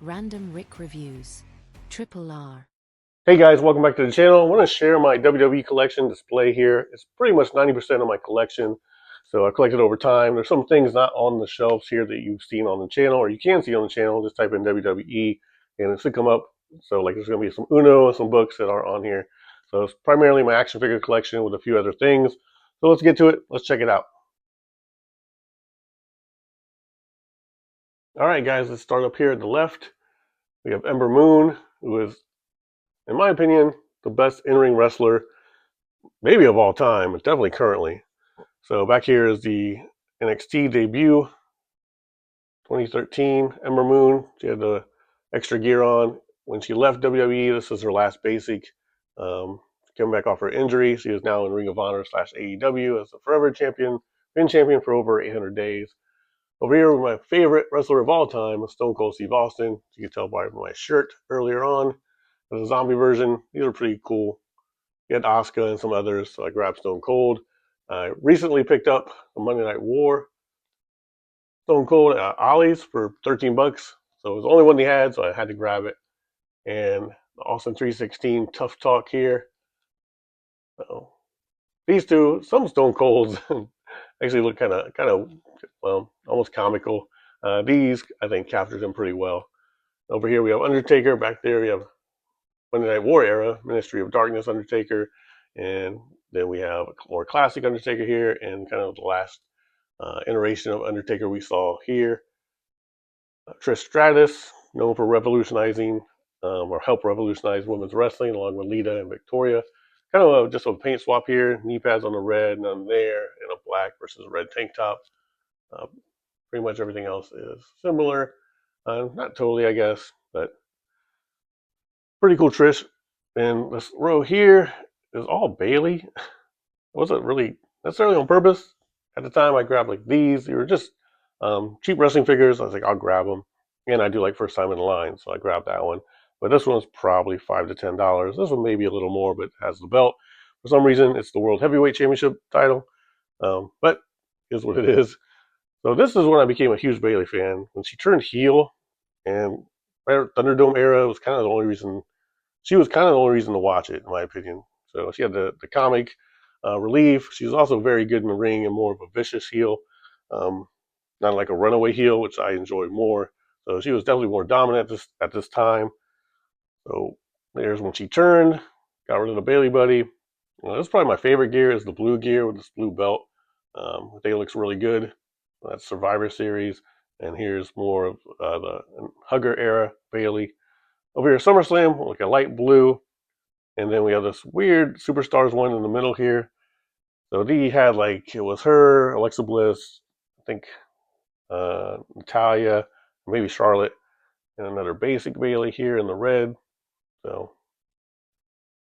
Random Rick Reviews. Triple R. Hey guys, welcome back to the channel. I want to share my WWE collection display here. It's pretty much 90% of my collection. So I collected over time. There's some things not on the shelves here that you've seen on the channel, or you can see on the channel. Just type in WWE and it should come up. So like there's going to be some Uno and some books that are on here. So it's primarily my action figure collection with a few other things. So let's get to it. Let's check it out. All right, guys, let's start up here at the left. We have Ember Moon, who is, in my opinion, the best in-ring wrestler, maybe of all time, but definitely currently. So back here is the NXT debut, 2013, Ember Moon. She had the extra gear on. When she left WWE, this was her last basic. Coming back off her injury, she is now in Ring of Honor / AEW as the Forever Champion, been champion for over 800 days. Over here, my favorite wrestler of all time, Stone Cold Steve Austin. You can tell by my shirt earlier on. The zombie version, these are pretty cool. You had Asuka and some others, so I grabbed Stone Cold. I recently picked up the Monday Night War Stone Cold Ollie's for 13 bucks. So it was the only one they had, so I had to grab it. And the Austin 316 Tough Talk here. So these two, some Stone Colds actually look kind of, well, almost comical. These, I think, captured them pretty well. Over here we have Undertaker. Back there we have Monday Night War era, Ministry of Darkness Undertaker. And then we have a more classic Undertaker here and kind of the last iteration of Undertaker we saw here. Trish Stratus, known for revolutionizing or help revolutionize women's wrestling along with Lita and Victoria. Kind of just a paint swap here. Knee pads on the red, none there, and a black versus a red tank top. Pretty much everything else is similar. Not totally, I guess, but pretty cool Trish. And this row here is all Bayley. It wasn't really necessarily on purpose. At the time, I grabbed like these. They were just cheap wrestling figures. I was like, I'll grab them. And I do like first time in the line, so I grabbed that one. But this one's probably $5 to $10. This one maybe a little more, but has the belt. For some reason, it's the World Heavyweight Championship title. But is what it is. So this is when I became a huge Bayley fan. When she turned heel, and Thunderdome era was kind of the only reason. She was kind of the only reason to watch it, in my opinion. So she had the comic relief. She was also very good in the ring and more of a vicious heel, not like a runaway heel, which I enjoy more. So she was definitely more dominant at this time. So there's when she turned, got rid of the Bayley Buddy. Well, that's probably my favorite gear is the blue gear with this blue belt. I think it looks really good. That's Survivor Series. And here's more of the Hugger era Bayley. Over here, SummerSlam, like a light blue. And then we have this weird Superstars one in the middle here. So D had like, it was her, Alexa Bliss, I think Natalia, maybe Charlotte, and another basic Bayley here in the red. So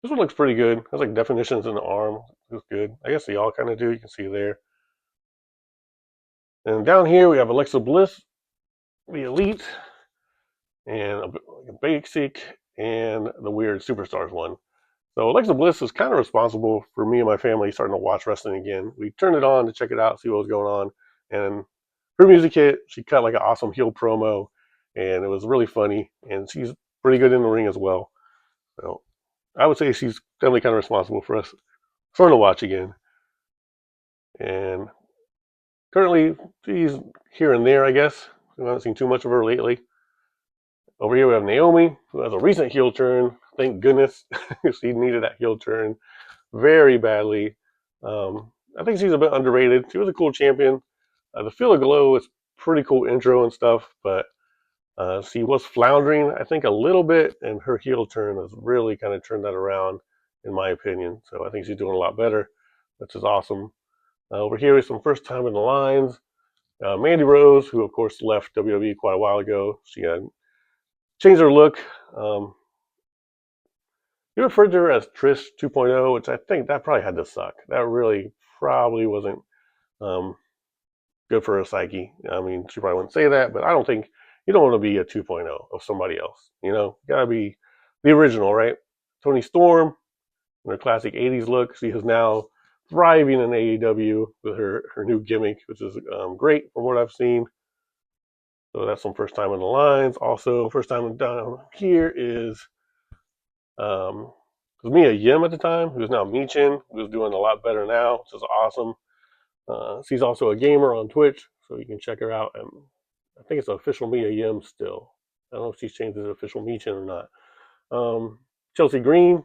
this one looks pretty good. It has like definitions in the arm. Looks good. I guess they all kind of do. You can see there. And down here we have Alexa Bliss, the Elite, and a basic, and the weird Superstars one. So Alexa Bliss is kind of responsible for me and my family starting to watch wrestling again. We turned it on to check it out, see what was going on, and her music hit. She cut like an awesome heel promo, and it was really funny. And she's pretty good in the ring as well. So I would say she's definitely kind of responsible for us starting to watch again. And currently, she's here and there, I guess. We haven't seen too much of her lately. Over here we have Naomi, who has a recent heel turn. Thank goodness she needed that heel turn very badly. I think she's a bit underrated. She was a cool champion. The Feel of Glow is pretty cool intro and stuff, but she was floundering, I think, a little bit, and her heel turn has really kind of turned that around, in my opinion. So I think she's doing a lot better, which is awesome. Over here is some first time in the lines. Mandy Rose, who of course left WWE quite a while ago. She had changed her look. You referred to her as Trish 2.0, which I think that probably had to suck. That really probably wasn't um, good for her psyche. I mean, she probably wouldn't say that, but I don't think you don't want to be a 2.0 of somebody else. You know, you gotta be the original, right? Toni Storm in her classic 80s look. She is now thriving in AEW with her new gimmick, which is great from what I've seen. So that's some first time in the lines. Also, first time down here is it was Mia Yim at the time, who's now Michin, who's doing a lot better now, which is awesome. She's also a gamer on Twitch, so you can check her out. And I think it's official Mia Yim still. I don't know if she's changed it to official Michin or not. Chelsea Green,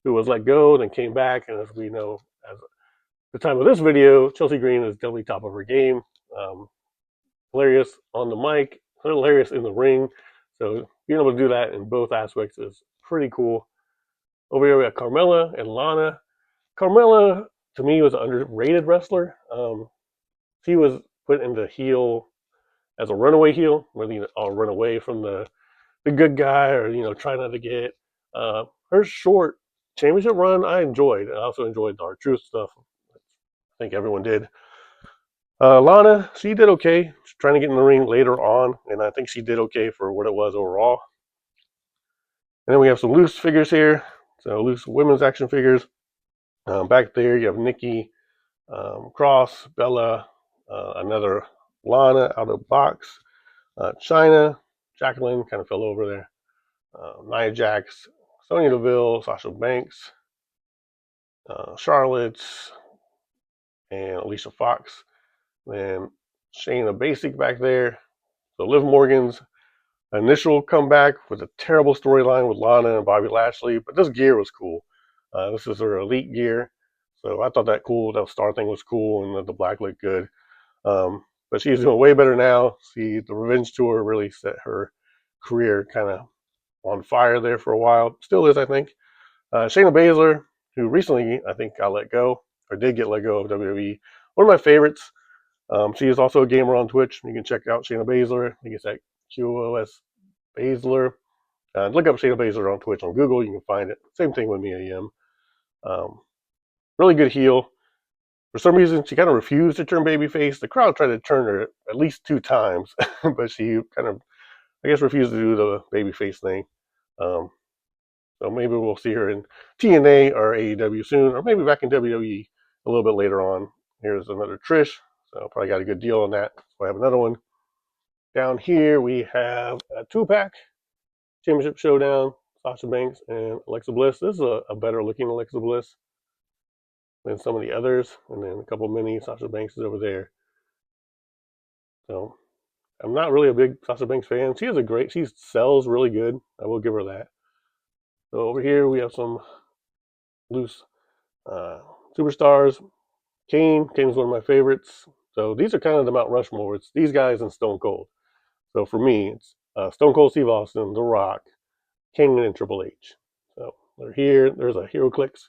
who was let go, then came back, and as we know, at the time of this video, Chelsea Green is definitely top of her game. Hilarious on the mic, hilarious in the ring. So being able to do that in both aspects is pretty cool. Over here we have Carmella and Lana. Carmella, to me, was an underrated wrestler. She was put into heel as a runaway heel, whether I'll run away from the good guy or try not to get her short championship run. I enjoyed. I also enjoyed the R-Truth stuff. I think everyone did. Lana, she did okay. She's trying to get in the ring later on, and I think she did okay for what it was overall. And then we have some loose figures here. So loose women's action figures. Back there, you have Nikki Cross, Bella, another Lana out of box, China, Jacqueline kind of fell over there, Nia Jax, Sonya Deville, Sasha Banks, Charlotte, and Alicia Fox. Then Shayna Baszler back there. So Liv Morgan's initial comeback with a terrible storyline with Lana and Bobby Lashley, but this gear was cool. This is her elite gear. So I thought that cool. That star thing was cool, and the black looked good. But she's doing way better now. See, the Revenge Tour really set her career kind of on fire there for a while. Still is, I think. Shayna Baszler, who recently, I think, got let go, or did get let go of WWE. One of my favorites. She is also a gamer on Twitch. You can check out Shayna Baszler. I think it's at QOS Baszler. Look up Shayna Baszler on Twitch on Google. You can find it. Same thing with Mia Yim. Really good heel. For some reason, she kind of refused to turn babyface. The crowd tried to turn her at least 2 times, but she kind of, I guess, refused to do the babyface thing. So maybe we'll see her in TNA or AEW soon, or maybe back in WWE a little bit later on. Here's another Trish. So probably got a good deal on that. So I have another one. Down here we have a 2-pack Championship Showdown, Sasha Banks and Alexa Bliss. This is a better looking Alexa Bliss than some of the others. And then a couple mini Sasha Banks is over there. So I'm not really a big Sasha Banks fan. She sells really good. I will give her that. So over here we have some loose superstars. Kane's one of my favorites. So these are kind of the Mount Rushmore. It's these guys and Stone Cold. So for me, it's Stone Cold Steve Austin, The Rock, Kane, and Triple H. So they're here. There's a HeroClix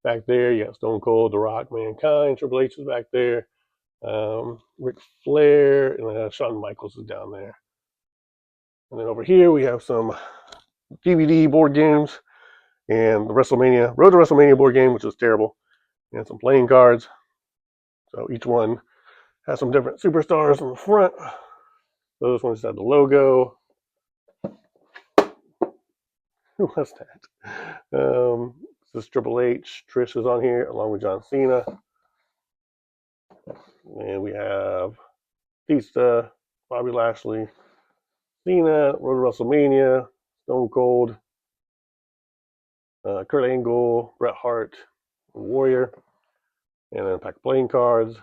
back there. You got Stone Cold, The Rock, Mankind. Triple H is back there. Ric Flair, and Shawn Michaels is down there. And then over here we have some DVD board games and the Road to WrestleMania board game, which was terrible, and some playing cards. So each one has some different superstars on the front. Those ones have the logo. What's that? This is Triple H. Trish is on here along with John Cena. And we have Batista, Bobby Lashley, Cena, Road to WrestleMania, Stone Cold, Kurt Angle, Bret Hart, Warrior, and then a pack of playing cards.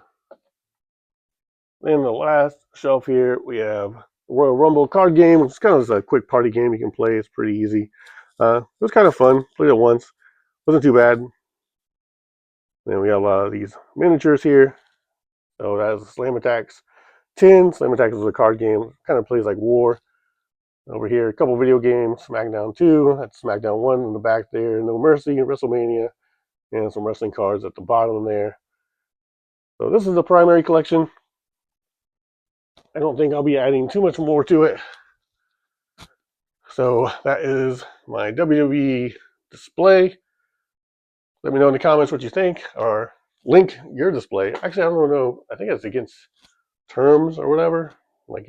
Then the last shelf here, we have the Royal Rumble card game. It's kind of a quick party game you can play. It's pretty easy. It was kind of fun. Played it once. Wasn't too bad. Then we have these miniatures here. So that is Slam Attacks 10. Slam Attacks is a card game. Kind of plays like War. Over here, a couple video games. SmackDown 2. That's SmackDown 1 in the back there. No Mercy, WrestleMania. And some wrestling cards at the bottom there. So this is the primary collection. I don't think I'll be adding too much more to it. So that is my WWE display. Let me know in the comments what you think, or link your display. Actually, I don't know. I think it's against terms or whatever. Like,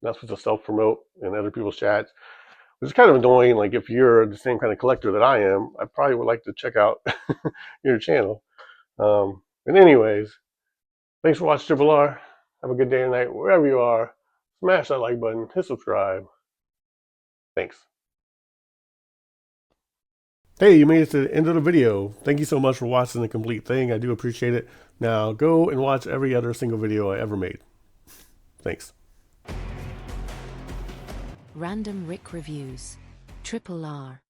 not supposed to self-promote in other people's chats, which is kind of annoying. Like, if you're the same kind of collector that I am, I probably would like to check out your channel. And anyways, thanks for watching Triple R. Have a good day or night wherever you are. smash that like button, hit subscribe. Thanks. Hey, you made it to the end of the video. Thank you so much for watching the complete thing. I do appreciate it. Now go and watch every other single video I ever made. Thanks. Random Rick Reviews. Triple R.